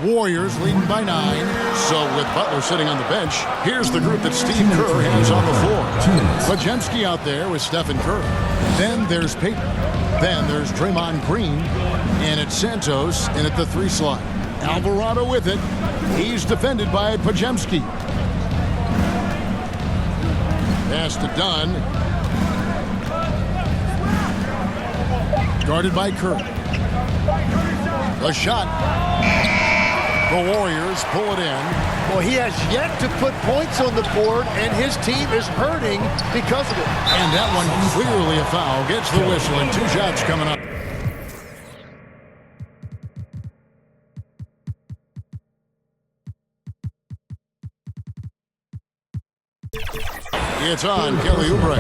Warriors leading by 9. So with Butler sitting on the bench, here's the group that Steve Kerr has on the floor. Podziemski out there with Stephen Curry. Then there's Payton. Then there's Draymond Green. And it's Santos in at the 3 slot. Alvarado with it. He's defended by Podziemski. Pass to Dunn. Guarded by Curry. A shot. The Warriors pull it in. Well, he has yet to put points on the board, and his team is hurting because of it. And that one clearly a foul. Gets the whistle, and 2 shots coming up. It's on Kelly Oubre.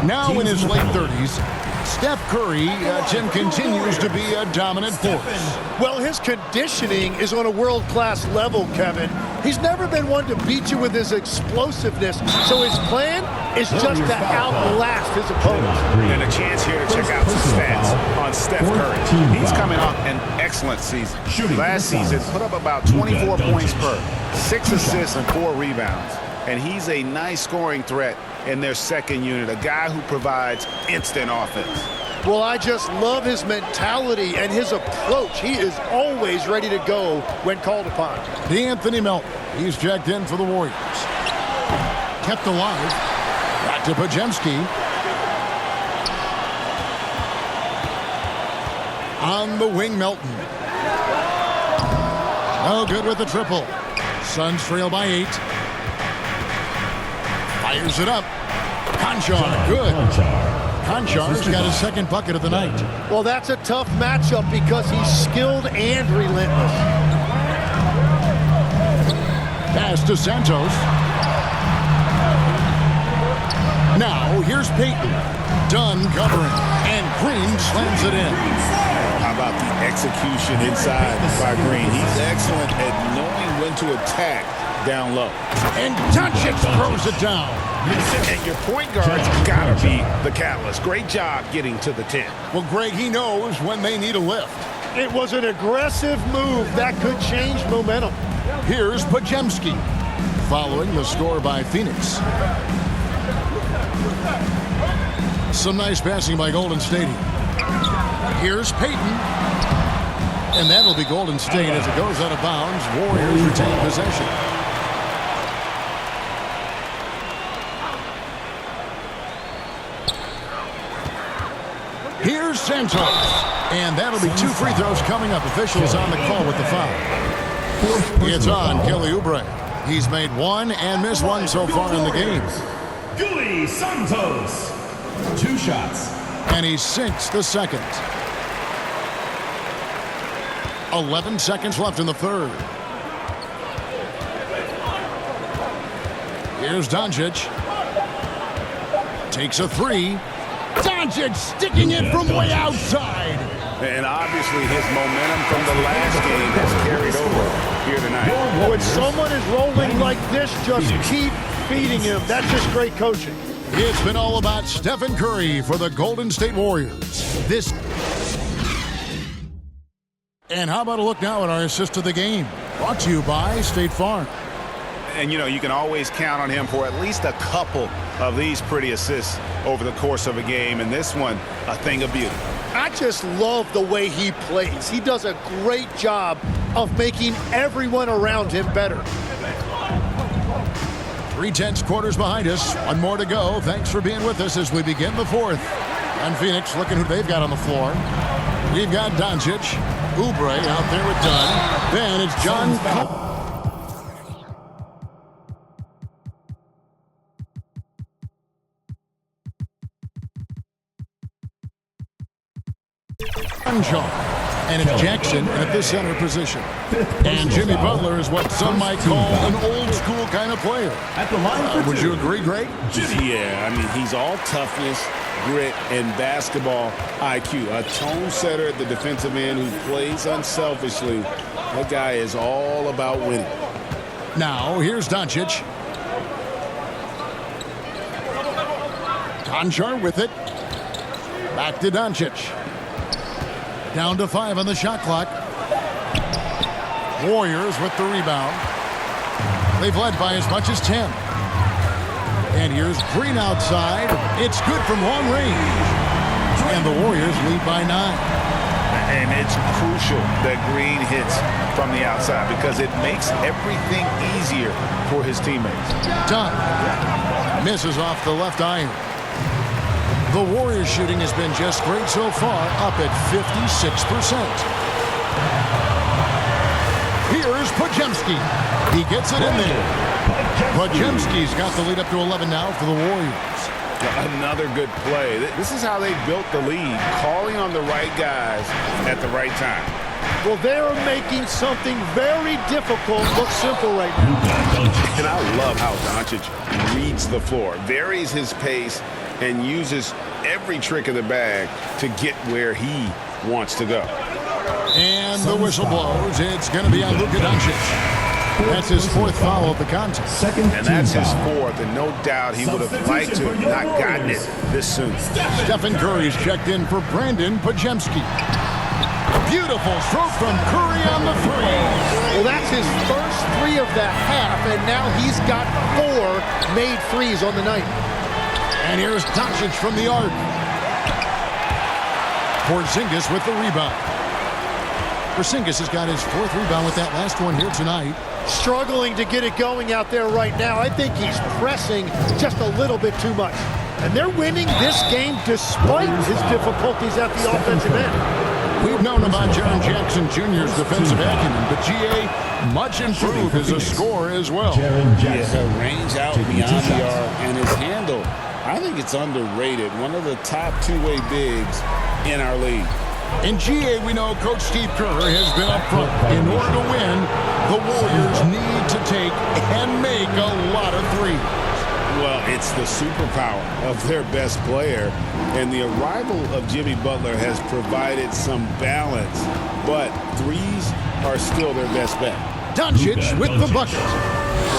Now in his late 30s, Steph Curry, Tim, continues to be a dominant force. Well, his conditioning is on a world-class level, Kevin. He's never been one to beat you with his explosiveness, so his plan is just to outlast his opponents. And a chance here to check out some stats on Steph Curry. He's coming off an excellent season. Last season, put up about 24 points per, 6 assists and 4 rebounds. And he's a nice scoring threat in their second unit, a guy who provides instant offense. Well, I just love his mentality and his approach. He is always ready to go when called upon. D'Anthony Melton, he's checked in for the Warriors. Kept alive. Back to Podziemski. On the wing, Melton. No good with the triple. Suns trail by 8. Fires it up. Konchar, good. Konchar's got his second bucket of the night. Well, that's a tough matchup because he's skilled and relentless. Pass to Santos. Now, here's Payton. Dunn covering. And Green slams it in. How about the execution inside by Green? He's excellent at knowing when to attack down low. And Doncic throws it down. And your point guard's got to be the catalyst. Great job getting to the 10. Well, Greg, he knows when they need a lift. It was an aggressive move that could change momentum. Here's Podziemski, following the score by Phoenix. Some nice passing by Golden State. Here's Payton. And that'll be Golden State as it goes out of bounds. Warriors retain possession. Here's Santos. And that'll be 2 free throws coming up. Officials on the call with the foul. It's on Kelly Oubre. He's made 1 and missed 1 so far in the game. Gilly Santos. 2 shots. And he sinks the second. 11 seconds left in the third. Here's Doncic. Takes a 3. Doncic sticking it from way outside. And obviously his momentum from the last game has carried over here tonight. When someone is rolling like this, just keep feeding him. That's just great coaching. It's been all about Stephen Curry for the Golden State Warriors. And how about a look now at our assist of the game? Brought to you by State Farm. And, you know, you can always count on him for at least a couple of these pretty assists over the course of a game. And this one, a thing of beauty. I just love the way he plays. He does a great job of making everyone around him better. 3/10 quarters behind us. 1 more to go. Thanks for being with us as we begin the 4th. And Phoenix, looking who they've got on the floor. We've got Doncic. Oubre out there with Dunn. Then it's John Konchar. And it's Jackson at the center position. And Jimmy Butler is what some might call an old school kind of player. At the line Would you agree, Greg? Yeah, I mean, he's all toughness, grit, and basketball IQ. A tone setter at the defensive end who plays unselfishly. That guy is all about winning. Now, here's Doncic. Konchar with it. Back to Doncic. Down to 5 on the shot clock. Warriors with the rebound. They've led by as much as 10. And here's Green outside. It's good from long range. And the Warriors lead by 9. And it's crucial that Green hits from the outside because it makes everything easier for his teammates. Dunn misses off the left iron. The Warriors shooting has been just great so far, up at 56%. Here's Podziemski. He gets it in there. Podziemski's got the lead up to 11 now for the Warriors. Another good play. This is how they built the lead, calling on the right guys at the right time. Well, they're making something very difficult look simple right now. And I love how Doncic reads the floor, varies his pace, and uses every trick of the bag to get where he wants to go. And the whistle blows. It's going to be on Luka Doncic. That's his 4th foul of the contest. And that's his 4th, and no doubt he would have liked to have not gotten it this soon. Stephen Curry's checked in for Brandon Podziemski. Beautiful stroke from Curry on the 3. Well, that's his first 3 of the half, and now he's got 4 made threes on the night. And here's Doncic from the arc. Porzingis with the rebound. Porzingis has got his 4th rebound with that last one here tonight. Struggling to get it going out there right now. I think he's pressing just a little bit too much. And they're winning this game despite his difficulties at the offensive end. We've known about Jaren Jackson Jr.'s defensive acumen, but G.A. much improved as a scorer as well. Yes, her range out beyond the arc and his handle. I think it's underrated. One of the top two-way bigs in our league. In GA, we know Coach Steve Kerr has been up front. In order to win, the Warriors need to take and make a lot of threes. Well, it's the superpower of their best player, and the arrival of Jimmy Butler has provided some balance, but threes are still their best bet. Doncic with the bucket.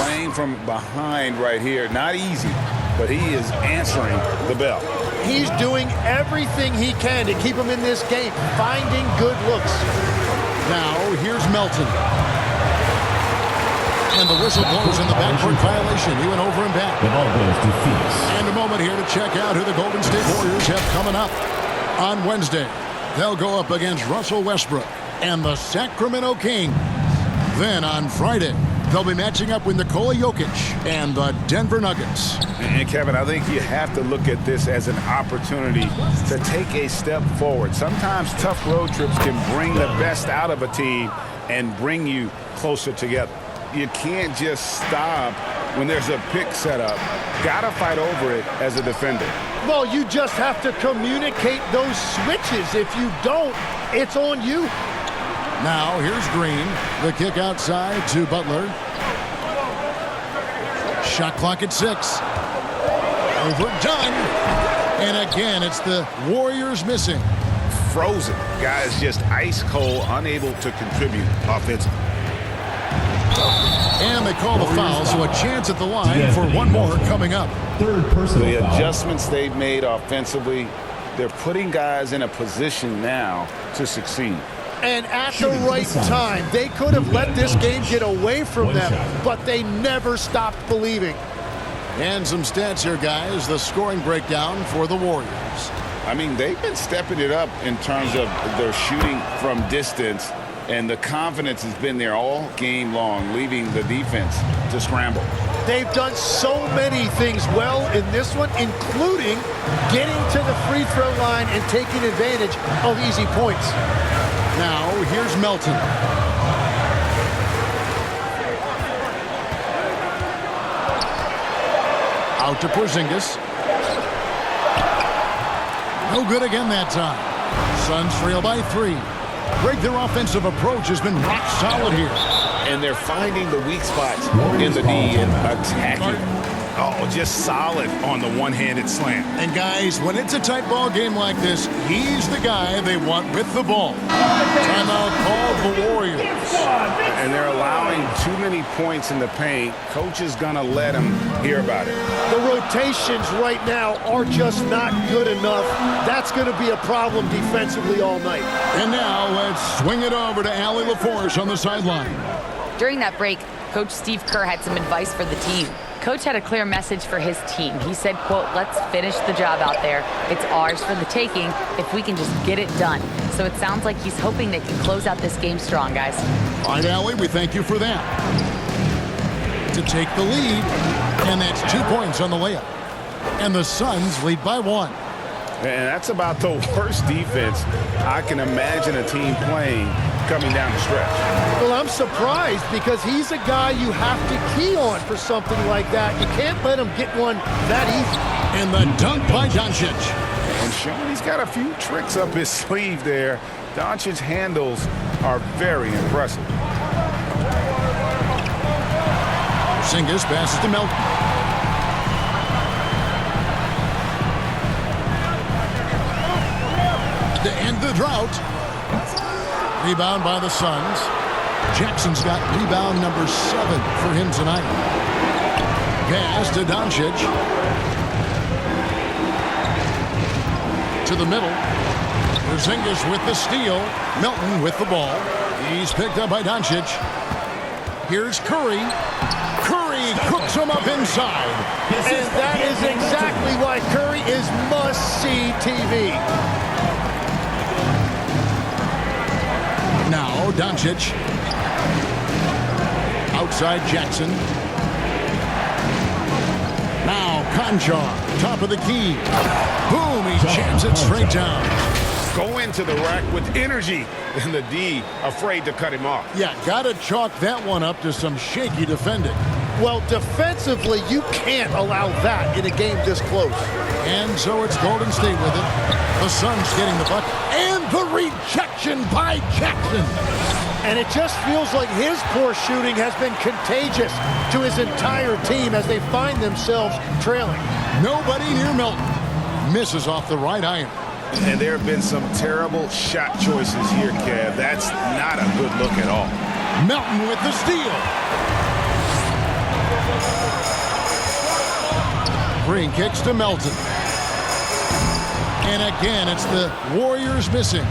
Playing from behind right here, not easy, but he is answering the bell. He's doing everything he can to keep him in this game, finding good looks. Now, here's Melton. And the whistle blows in the backcourt violation. He went over and back. The ball goes to Phoenix. And a moment here to check out who the Golden State Warriors have coming up. On Wednesday, they'll go up against Russell Westbrook and the Sacramento Kings. Then on Friday, they'll be matching up with Nikola Jokic and the Denver Nuggets. And Kevin, I think you have to look at this as an opportunity to take a step forward. Sometimes tough road trips can bring the best out of a team and bring you closer together. You can't just stop when there's a pick set up. Got to fight over it as a defender. Well, you just have to communicate those switches. If you don't, it's on you. Now, here's Green. The kick outside to Butler. Shot clock at 6. Overdone. And again, it's the Warriors missing. Frozen. Guys just ice cold, unable to contribute offensively. And they call the foul, so a chance at the line for one more coming up. Third personal The foul. adjustments they've made offensively, they're putting guys in a position now to succeed. And at the right time, they could have let this game get away from them, but they never stopped believing. And some stats here, guys. The scoring breakdown for the Warriors. I mean, they've been stepping it up in terms of their shooting from distance, and the confidence has been there all game long, leaving the defense to scramble. They've done so many things well in this one, including getting to the free throw line and taking advantage of easy points. Now, here's Melton. Out to Porzingis. No good again that time. Suns trail by 3. Greg, their offensive approach has been rock solid here. And they're finding the weak spots in the D and attacking. Oh, just solid on the one-handed slam. And guys, when it's a tight ball game like this, he's the guy they want with the ball. Timeout called the Warriors. And they're allowing too many points in the paint. Coach is going to let them hear about it. The rotations right now are just not good enough. That's going to be a problem defensively all night. And now let's swing it over to Allie LaForce on the sideline. During that break, Coach Steve Kerr had some advice for the team. Coach had a clear message for his team. He said, quote, "Let's finish the job out there. It's ours for the taking if we can just get it done." So it sounds like he's hoping they can close out this game strong, guys. All right, Allie, we thank you for that. To take the lead, and that's 2 points on the layup. And the Suns lead by 1. And that's about the worst defense I can imagine a team playing coming down the stretch. Well, I'm surprised because he's a guy you have to key on for something like that. You can't let him get one that easy. And the dunk by Doncic. And showing he's got a few tricks up his sleeve there. Doncic's handles are very impressive. Porzingis passes to Melton. To end the drought. Rebound by the Suns. Jackson's got rebound number 7 for him tonight. Pass to Doncic. To the middle. Porzingis with the steal. Melton with the ball. He's picked up by Doncic. Here's Curry. Curry cooks him up inside. And that is exactly why Curry is must-see TV. Now Doncic. Outside Jackson. Now Konchar. Top of the key. Boom, he jams it straight down. Go into the rack with energy. And the D afraid to cut him off. Yeah, gotta chalk that one up to some shaky defending. Well, defensively, you can't allow that in a game this close. And so it's Golden State with it. The Suns getting the bucket. And the rejection by Jackson. And it just feels like his poor shooting has been contagious to his entire team as they find themselves trailing. Nobody near Melton. Misses off the right iron. And there have been some terrible shot choices here, Kev. That's not a good look at all. Melton with the steal. Green kicks to Melton. And again, it's the Warriors missing.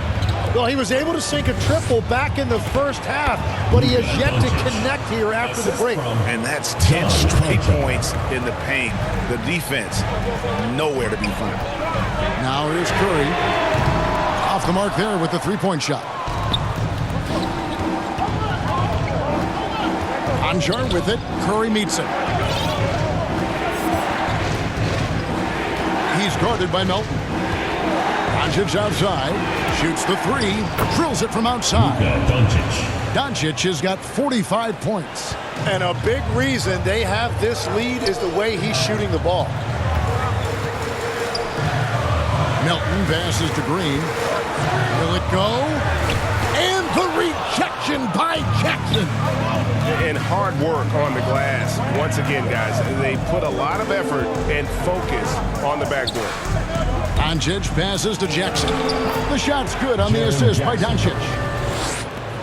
Well, he was able to sink a triple back in the first half, but he has yet to connect here after the break. And that's 10 straight points in the paint. The defense, nowhere to be found. Now here's Curry. Off the mark there with the three-point shot. Konchar with it. Curry meets him. He's guarded by Melton. Doncic outside. Shoots the three. Drills it from outside. Doncic has got 45 points. And a big reason they have this lead is the way he's shooting the ball. Melton passes to Green. Will it go? And the rejection by Jackson. And hard work on the glass. Once again, guys, they put a lot of effort and focus on the backboard. Doncic passes to Jackson. The shot's good on the assist by Doncic.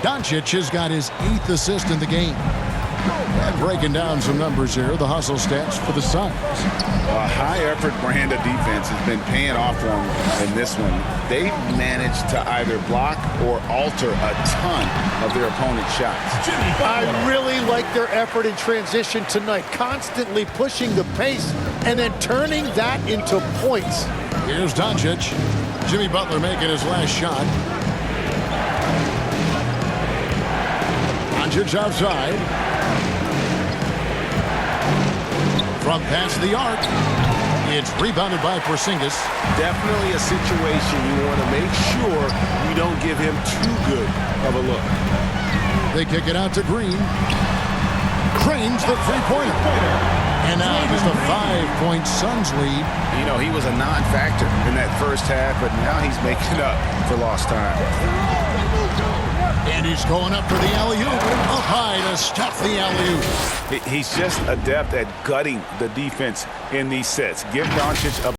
Doncic has got his 8th assist in the game. And breaking down some numbers here, the hustle stats for the Suns. A high-effort brand of defense has been paying off for them in this one. They've managed to either block or alter a ton of their opponent's shots. I really like their effort in transition tonight, constantly pushing the pace and then turning that into points. Here's Doncic. Jimmy Butler making his last shot. Doncic outside. From past the arc. It's rebounded by Porzingis. Definitely a situation you want to make sure you don't give him too good of a look. They kick it out to Green. Cranes the three-pointer. And now just a 5-point Suns lead. You know, he was a non-factor in that first half, but now he's making up for lost time. And he's going up for the alley-oop. Up high to stuff the alley-oop. He's just adept at gutting the defense in these sets. Give Doncic a